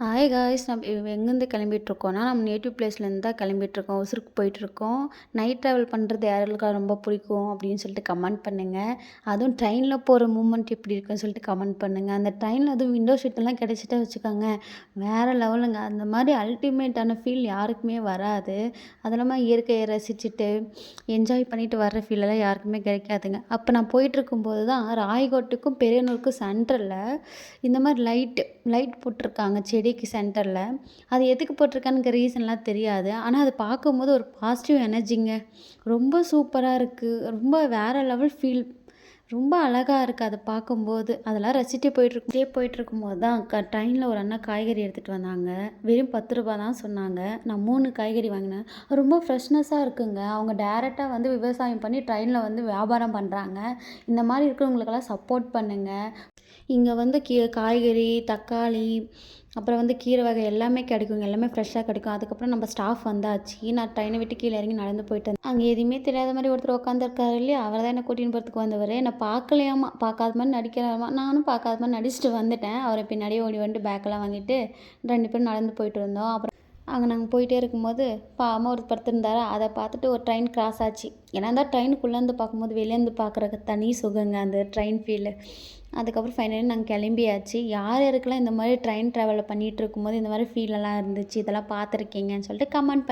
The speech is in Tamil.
ஹாய் காய்ஸ் நம்ம எங்கேருந்து கிளம்பிட்டுருக்கோம்னா நம்ம நேட்டிவ் பிளேஸ்லேருந்து தான் கிளம்பிட்டுருக்கோம். ஒசூருக்கு போயிட்டுருக்கோம். நைட் ட்ராவல் பண்ணுறது யாருக்கா ரொம்ப பிடிக்கும் அப்படின்னு சொல்லிட்டு கமெண்ட் பண்ணுங்கள். அதுவும் ட்ரெயினில் போகிற மூமெண்ட் எப்படி இருக்குன்னு சொல்லிட்டு கமெண்ட் பண்ணுங்கள். அந்த ட்ரெயினில் அதுவும் விண்டோ சீட்டெல்லாம் கிடச்சிட்டா வச்சுக்கோங்க, வேறு லெவலுங்க. அந்த மாதிரி அல்டிமேட்டான ஃபீல் யாருக்குமே வராது. அது இல்லாமல் இயற்கையை ரசிச்சுட்டு என்ஜாய் பண்ணிட்டு வர்ற ஃபீலெல்லாம் யாருக்குமே கிடைக்காதுங்க. அப்போ நான் போயிட்டுருக்கும்போது தான் ராயகோட்டுக்கும் பெரியனூருக்கும் சென்டரில் இந்த மாதிரி லைட் போட்டிருக்காங்க செடிக்கு சென்டரில். அது எதுக்கு போட்டிருக்கானுங்க ரீசன்லாம் தெரியாது. ஆனால் அது பார்க்கும்போது ஒரு பாசிட்டிவ் எனர்ஜிங்க. ரொம்ப சூப்பராக இருக்குது. ரொம்ப வேறு லெவல் ஃபீல். ரொம்ப அழகாக இருக்குது அதை பார்க்கும்போது. அதெல்லாம் ரசிச்சுட்டே போயிட்டுருக்கும்போது தான் ட்ரெயினில் ஒரு அண்ணா காய்கறி எடுத்துகிட்டு வந்தாங்க. வெறும் ரூ. 10 தான் சொன்னாங்க. நான் 3 காய்கறி வாங்கினேன். ரொம்ப ஃப்ரெஷ்னஸாக இருக்குங்க. அவங்க டேரெக்டாக வந்து விவசாயம் பண்ணி ட்ரெயினில் வந்து வியாபாரம் பண்ணுறாங்க. இந்த மாதிரி இருக்கிறவங்களுக்கெல்லாம் சப்போர்ட் பண்ணுங்கள். இங்கே வந்து காய்கறி, தக்காளி, அப்புறம் வந்து கீரை வகை எல்லாமே கிடைக்குங்க. எல்லாமே ஃப்ரெஷ்ஷாக கிடைக்கும். அதுக்கப்புறம் நம்ம ஸ்டாஃப் வந்தாச்சு. நான் ட்ரெயினை விட்டு கீழே இறங்கி நடந்து போயிட்டேன். அங்கே எதுவுமே தெரியாத மாதிரி ஒருத்தர் உட்காந்துருக்காரு இல்லையா, அவர் தான் என்னை கூட்டின்னு போகிறதுக்கு வந்தவர். என்னை பார்க்கலையாமா, பார்க்காத மாதிரி நடிக்கிறாராமா. நானும் பார்க்காத மாதிரி நடிச்சுட்டு வந்துட்டேன். அவரை பின்னாடியே ஓடி வந்துட்டு பேக்கெல்லாம் வாங்கிட்டு 2 பேரும் நடந்து போயிட்டு இருந்தோம். அப்புறம் அங்கே நாங்கள் போயிட்டே இருக்கும்போது பாவமாக ஒரு படுத்திருந்தாரா, அதை பார்த்துட்டு ஒரு ட்ரெயின் கிராஸ் ஆச்சு. ஏன்னா தான் ட்ரெயினுக்குள்ளேருந்து பார்க்கும்போது வெளியேருந்து பார்க்குறக்கு தனி சுகங்க அந்த ட்ரெயின் ஃபீலு. அதுக்கப்புறம் ஃபைனலி நாங்கள் கிளம்பியாச்சு. யார் யாருக்கெல்லாம் இந்த மாதிரி ட்ரெயின் ட்ராவலில் பண்ணிகிட்டு இருக்கும்போது இந்த மாதிரி ஃபீலெல்லாம் இருந்துச்சு, இதெல்லாம் பார்த்துருக்கீங்கன்னு சொல்லிட்டு கமெண்ட்